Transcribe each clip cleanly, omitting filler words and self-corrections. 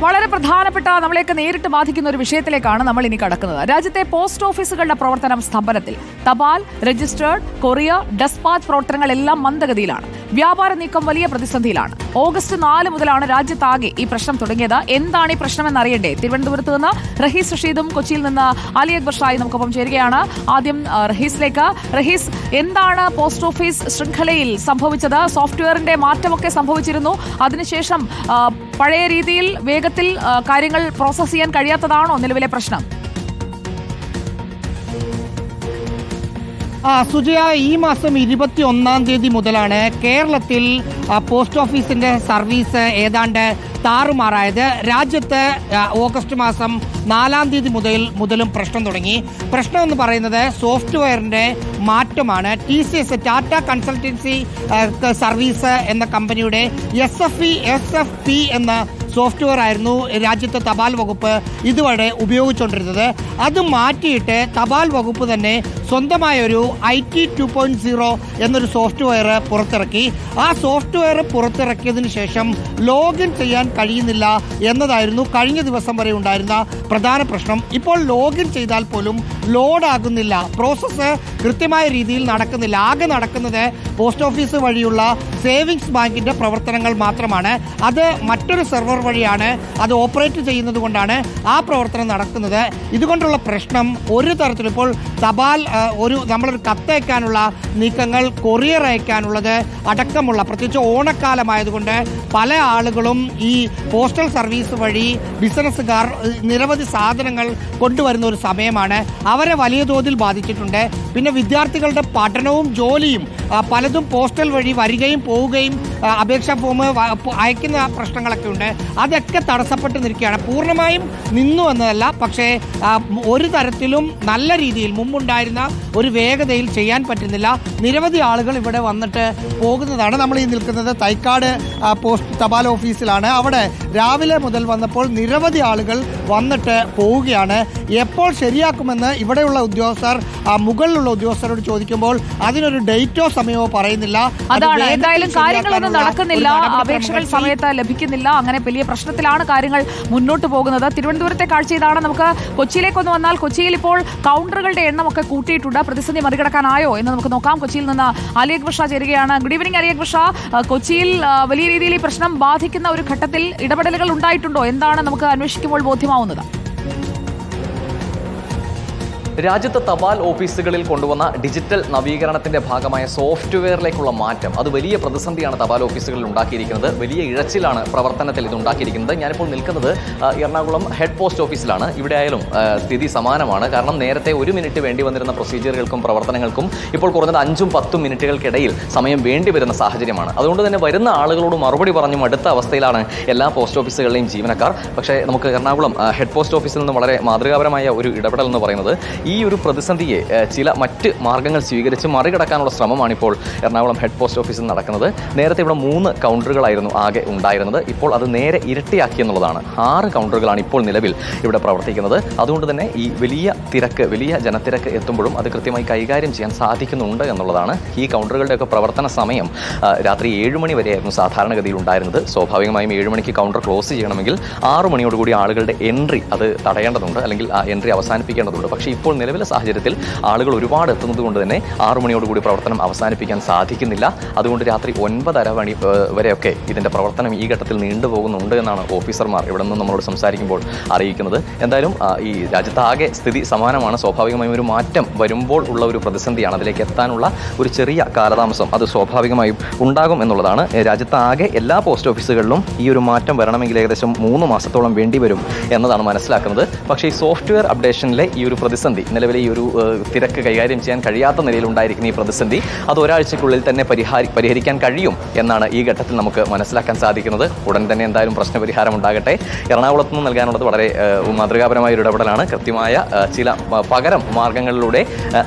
വളരെ പ്രധാനപ്പെട്ട നമ്മളെയൊക്കെ നേരിട്ട് ബാധിക്കുന്ന ഒരു വിഷയത്തിലേക്കാണ് നമ്മൾ ഇനി കടക്കുന്നത്. രാജ്യത്തെ പോസ്റ്റ് ഓഫീസുകളുടെ പ്രവർത്തനം സ്തംഭനത്തിൽ. തപാൽ, രജിസ്റ്റേർഡ്, കൊറിയർ, ഡെസ്പാച്ച് പ്രവർത്തനങ്ങളെല്ലാം മന്ദഗതിയിലാണ്. വ്യാപാര നീക്കം വലിയ പ്രതിസന്ധിയിലാണ്. ഓഗസ്റ്റ് 4 മുതലാണ് രാജ്യത്താകെ ഈ പ്രശ്നം തുടങ്ങിയത്. എന്താണ് ഈ പ്രശ്നമെന്ന് അറിയണ്ടേ? തിരുവനന്തപുരത്ത് നിന്ന് റഹീസ് റഷീദും കൊച്ചിയിൽ നിന്ന് അലി അക്ബർ ഷായി നമുക്കൊപ്പം ചേരുകയാണ്. ആദ്യം റഹീസിലേക്ക്. റഹീസ്, എന്താണ് പോസ്റ്റ് ഓഫീസ് ശൃംഖലയിൽ സംഭവിച്ചത്? സോഫ്റ്റ്വെയറിന്റെ മാറ്റമൊക്കെ സംഭവിച്ചിരുന്നു. അതിനുശേഷം പഴയ രീതിയിൽ വേഗത്തിൽ കാര്യങ്ങൾ പ്രോസസ് ചെയ്യാൻ കഴിയാത്തതാണോ നിലവിലെ പ്രശ്നം? സുജയ, ഈ മാസം 21-ാം തീയതി മുതലാണ് കേരളത്തിൽ പോസ്റ്റ് ഓഫീസിന്റെ സർവീസ് ഏതാണ്ട് താറുമാറായത്. രാജ്യത്ത് ഓഗസ്റ്റ് മാസം 4-ാം തീയതി മുതലും പ്രശ്നം തുടങ്ങി. പ്രശ്നം എന്ന് പറയുന്നത് സോഫ്റ്റ്വെയറിന്റെ മാറ്റമാണ്. TCS, ടാറ്റ കൺസൾട്ടൻസി സർവീസ് എന്ന കമ്പനിയുടെ SFP എന്ന സോഫ്റ്റ്വെയർ ആയിരുന്നു രാജ്യത്തെ തപാൽ വകുപ്പ് ഇതുവരെ ഉപയോഗിച്ചുകൊണ്ടിരുന്നത്. അത് മാറ്റിയിട്ട് തപാൽ വകുപ്പ് തന്നെ സ്വന്തമായൊരു IT 2.0 എന്നൊരു സോഫ്റ്റ്വെയർ പുറത്തിറക്കി. ആ സോഫ്റ്റ്വെയർ പുറത്തിറക്കിയതിന് ശേഷം ലോഗിൻ ചെയ്യാൻ കഴിയുന്നില്ല എന്നതായിരുന്നു കഴിഞ്ഞ ദിവസം വരെ ഉണ്ടായിരുന്ന പ്രധാന പ്രശ്നം. ഇപ്പോൾ ലോഗിൻ ചെയ്താൽ പോലും ലോഡാകുന്നില്ല, പ്രോസസ്സ് കൃത്യമായ രീതിയിൽ നടക്കുന്നില്ല. ആകെ നടക്കുന്നത് പോസ്റ്റ് ഓഫീസ് വഴിയുള്ള സേവിങ്സ് ബാങ്കിന്റെ പ്രവർത്തനങ്ങൾ മാത്രമാണ്. അത് മറ്റൊരു സെർവർ വഴിയാണ് അത് ഓപ്പറേറ്റ് ചെയ്യുന്നത് കൊണ്ടാണ് ആ പ്രവർത്തനം നടക്കുന്നത്. ഇതുകൊണ്ടുള്ള പ്രശ്നം ഒരു തരത്തിലും ഇപ്പോൾ തപാൽ നമ്മളൊരു കത്തയക്കാനുള്ള നീക്കങ്ങൾ, കൊറിയർ അയക്കാനുള്ളത് അടക്കമുള്ള, പ്രത്യേകിച്ച് ഓണക്കാലമായതുകൊണ്ട് പല ആളുകളും ഈ പോസ്റ്റൽ സർവീസ് വഴി ബിസിനസ്സുകാർ നിരവധി സാധനങ്ങൾ കൊണ്ടുവരുന്ന ഒരു സമയമാണ്. അവരെ വലിയ തോതിൽ ബാധിച്ചിട്ടുണ്ട്. പിന്നെ വിദ്യാർത്ഥികളുടെ പഠനവും ജോലിയും പലതും പോസ്റ്റൽ വഴി വരികയും പോവുകയും അപേക്ഷാ ഫോം അയക്കുന്ന പ്രശ്നങ്ങളൊക്കെ ഉണ്ട്. അതൊക്കെ തടസ്സപ്പെട്ട് നിൽക്കുകയാണ്. പൂർണ്ണമായും നിന്നു എന്നതല്ല, പക്ഷേ ഒരു തരത്തിലും നല്ല രീതിയിൽ മുമ്പുണ്ടായിരുന്ന ഒരു വേഗതയിൽ ചെയ്യാൻ പറ്റുന്നില്ല. നിരവധി ആളുകൾ ഇവിടെ വന്നിട്ട് പോകുന്നതാണ്. നമ്മൾ ഈ നിൽക്കുന്നത് തൈക്കാട് പോസ്റ്റ് തപാൽ ഓഫീസിലാണ്. അവിടെ രാവിലെ മുതൽ വന്നപ്പോൾ നിരവധി ആളുകൾ വന്നിട്ട് പോവുകയാണ്. എപ്പോൾ ശരിയാക്കുമെന്ന് ഇവിടെയുള്ള ഉദ്യോഗസ്ഥർ മുകളിലുള്ള ഉദ്യോഗസ്ഥരോട് ചോദിക്കുമ്പോൾ അതിനൊരു ഡേറ്റോ സമയമോ പറയുന്നില്ല. അതാണ്, എന്തായാലും കാര്യങ്ങളൊന്നും നടക്കുന്നില്ല, അപേക്ഷകൾ സമയത്ത് ലഭിക്കുന്നില്ല. അങ്ങനെ വലിയ പ്രശ്നത്തിലാണ് കാര്യങ്ങൾ മുന്നോട്ട് പോകുന്നത്. തിരുവനന്തപുരത്തെ കാഴ്ച ഇതാണ്. നമുക്ക് കൊച്ചിയിലേക്കൊന്ന് വന്നാൽ, കൊച്ചിയിൽ ഇപ്പോൾ കൗണ്ടറുകളുടെ എണ്ണമൊക്കെ കൂട്ടിയിട്ടുണ്ട്. പ്രതിസന്ധി മറികടക്കാനായോ എന്ന് നമുക്ക് നോക്കാം. കൊച്ചിയിൽ നിന്ന് അലി അക്ബർ ഷാ ചേരുകയാണ്. Good evening Ali Akbar Shah. കൊച്ചിയിൽ വലിയ രീതിയിൽ ഈ പ്രശ്നം ബാധിക്കുന്ന ഒരു ഘട്ടത്തിൽ ഇടപെടലുകൾ ഉണ്ടായിട്ടുണ്ടോ? എന്താണ് നമുക്ക് അന്വേഷിക്കുമ്പോൾ ബോധ്യമാവുന്നത്? രാജ്യത്തെ തപാൽ ഓഫീസുകളിൽ കൊണ്ടുവന്ന ഡിജിറ്റൽ നവീകരണത്തിന്റെ ഭാഗമായ സോഫ്റ്റ്വെയറിലേക്കുള്ള മാറ്റം അത് വലിയ പ്രതിസന്ധിയാണ് തപാൽ ഓഫീസുകളിൽ ഉണ്ടാക്കിയിരിക്കുന്നത്. വലിയ ഇഴച്ചിലാണ് പ്രവർത്തനത്തിൽ ഇത് ഉണ്ടാക്കിയിരിക്കുന്നത്. ഞാനിപ്പോൾ നിൽക്കുന്നത് എറണാകുളം ഹെഡ് പോസ്റ്റ് ഓഫീസിലാണ്. ഇവിടെ ആയാലും സ്ഥിതി സമാനമാണ്. കാരണം നേരത്തെ 1 മിനിറ്റ് വേണ്ടി വന്നിരുന്ന പ്രൊസീജിയറുകൾക്കും പ്രവർത്തനങ്ങൾക്കും ഇപ്പോൾ കുറഞ്ഞത് 5-10 മിനിറ്റുകൾക്കിടയിൽ സമയം വേണ്ടി വരുന്ന സാഹചര്യമാണ്. അതുകൊണ്ട് തന്നെ വരുന്ന ആളുകളോട് മറുപടി പറഞ്ഞും അടുത്ത അവസ്ഥയിലാണ് എല്ലാ പോസ്റ്റ് ഓഫീസുകളിലെയും ജീവനക്കാർ. പക്ഷേ നമുക്ക് എറണാകുളം ഹെഡ് പോസ്റ്റ് ഓഫീസിൽ നിന്ന് വളരെ മാതൃകാപരമായ ഒരു ഇടപെടൽ എന്ന് പറയുന്നത് ഈ ഒരു പ്രതിസന്ധിയെ ചില മറ്റ് മാർഗ്ഗങ്ങൾ സ്വീകരിച്ച് മറികടക്കാനുള്ള ശ്രമമാണ് ഇപ്പോൾ എറണാകുളം ഹെഡ് പോസ്റ്റ് ഓഫീസിൽ നടക്കുന്നത്. നേരത്തെ ഇവിടെ 3 കൗണ്ടറുകളായിരുന്നു ആകെ ഉണ്ടായിരുന്നത്. ഇപ്പോൾ അത് നേരെ ഇരട്ടിയാക്കി എന്നുള്ളതാണ്. 6 കൗണ്ടറുകളാണ് ഇപ്പോൾ നിലവിൽ ഇവിടെ പ്രവർത്തിക്കുന്നത്. അതുകൊണ്ട് തന്നെ ഈ വലിയ ജനത്തിരക്ക് എത്തുമ്പോഴും അത് കൃത്യമായി കൈകാര്യം ചെയ്യാൻ സാധിക്കുന്നുണ്ട് എന്നുള്ളതാണ്. ഈ കൗണ്ടറുകളുടെയൊക്കെ പ്രവർത്തന സമയം രാത്രി 7 മണി വരെയായിരുന്നു സാധാരണഗതിയിൽ ഉണ്ടായിരുന്നത്. സ്വാഭാവികമായും 7 മണിക്ക് കൗണ്ടർ ക്ലോസ് ചെയ്യണമെങ്കിൽ 6 മണിയോടുകൂടി ആളുകളുടെ എൻട്രി അത് തടയേണ്ടതുണ്ട്, അല്ലെങ്കിൽ ആ എൻട്രി അവസാനിപ്പിക്കേണ്ടതുണ്ട്. പക്ഷേ ഇപ്പോൾ നിലവിലെ സാഹചര്യത്തിൽ ആളുകൾ ഒരുപാട് എത്തുന്നത് കൊണ്ട് തന്നെ 6 മണിയോടുകൂടി പ്രവർത്തനം അവസാനിപ്പിക്കാൻ സാധിക്കുന്നില്ല. അതുകൊണ്ട് രാത്രി 9:30 മണി വരെയൊക്കെ ഇതിൻ്റെ പ്രവർത്തനം ഈ ഘട്ടത്തിൽ നീണ്ടുപോകുന്നുണ്ട് എന്നാണ് ഓഫീസർമാർ ഇവിടെ നിന്ന് നമ്മളോട് സംസാരിക്കുമ്പോൾ അറിയിക്കുന്നത്. എന്തായാലും ഈ രാജ്യത്താകെ സ്ഥിതി സമാനമാണ്. സ്വാഭാവികമായും ഒരു മാറ്റം വരുമ്പോൾ ഉള്ള ഒരു പ്രതിസന്ധിയാണ്. അതിലേക്ക് എത്താനുള്ള ഒരു ചെറിയ കാലതാമസം അത് സ്വാഭാവികമായും ഉണ്ടാകും എന്നുള്ളതാണ്. രാജ്യത്താകെ എല്ലാ പോസ്റ്റ് ഓഫീസുകളിലും ഈ ഒരു മാറ്റം വരണമെങ്കിൽ ഏകദേശം 3 മാസത്തോളം വേണ്ടിവരും എന്നതാണ് മനസ്സിലാക്കുന്നത്. പക്ഷേ ഈ സോഫ്റ്റ്വെയർ അപ്ഡേഷനിലെ ഈ ഒരു പ്രതിസന്ധി, നിലവിലെ ഈ ഒരു തിരക്ക് കൈകാര്യം ചെയ്യാൻ കഴിയാത്ത നിലയിൽ ഉണ്ടായിരിക്കുന്ന ഈ പ്രതിസന്ധി അത് ഒരാഴ്ചയ്ക്കുള്ളിൽ തന്നെ പരിഹരിക്കാൻ കഴിയും എന്നാണ് ഈ ഘട്ടത്തിൽ നമുക്ക് മനസ്സിലാക്കാൻ സാധിക്കുന്നത്. ഉടൻ തന്നെ എന്തായാലും പ്രശ്നപരിഹാരം ഉണ്ടാകട്ടെ. എറണാകുളത്ത് നിന്ന് നൽകാനുള്ളത് വളരെ മാതൃകാപരമായ ഒരു ഇടപെടലാണ്. കൃത്യമായ ചില പകരം മാർഗങ്ങളിലൂടെ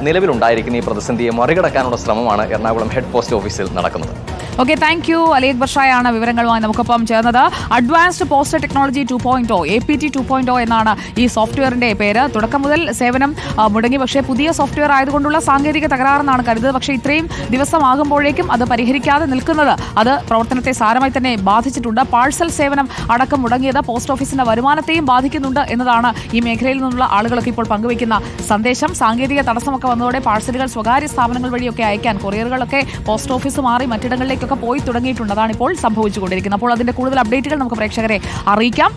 നിലവിലുണ്ടായിരിക്കുന്ന ഈ പ്രതിസന്ധിയെ മറികടക്കാനുള്ള ശ്രമമാണ് എറണാകുളം ഹെഡ് പോസ്റ്റ് ഓഫീസിൽ നടക്കുന്നത്. Okay, thank you. Ali Akbar ഷായാണ് വിവരങ്ങളുമായി നമുക്കൊപ്പം ചേർന്നത്. അഡ്വാൻസ്ഡ് പോസ്റ്റൽ ടെക്നോളജി 2.0 APT 2.0 എന്നാണ് ഈ സോഫ്റ്റ്വെയറിന്റെ പേര്. തുടക്കം മുതൽ സേവനം മുടങ്ങി. പക്ഷേ പുതിയ സോഫ്റ്റ്വെയർ ആയതുകൊണ്ടുള്ള സാങ്കേതിക തകരാറെന്നാണ് കരുതുന്നത്. പക്ഷേ ഇത്രയും ദിവസമാകുമ്പോഴേക്കും അത് പരിഹരിക്കാതെ നിൽക്കുന്നത് അത് പ്രവർത്തനത്തെ സാരമായി തന്നെ ബാധിച്ചിട്ടുണ്ട്. പാഴ്സൽ സേവനം അടക്കം മുടങ്ങിയത് പോസ്റ്റ് ഓഫീസിന്റെ വരുമാനത്തെയും ബാധിക്കുന്നുണ്ട് എന്നതാണ് ഈ മേഖലയിൽ നിന്നുള്ള ആളുകളൊക്കെ ഇപ്പോൾ പങ്കുവയ്ക്കുന്ന സന്ദേശം. സാങ്കേതിക തടസ്സമൊക്കെ വന്നതോടെ പാഴ്സലുകൾ സ്വകാര്യ സ്ഥാപനങ്ങൾ വഴിയൊക്കെ അയക്കാൻ കൊറിയറുകളൊക്കെ പോസ്റ്റ് ഓഫീസ് മാറി മറ്റിടങ്ങളിലേക്കൊക്കെ പോയി തുടങ്ങിയിട്ടുണ്ട്. അതാണ് ഇപ്പോൾ സംഭവിച്ചുകൊണ്ടിരിക്കുന്നത്. അപ്പോൾ അതിന്റെ കൂടുതൽ അപ്ഡേറ്റുകൾ നമുക്ക് പ്രേക്ഷകരെ അറിയിക്കാം.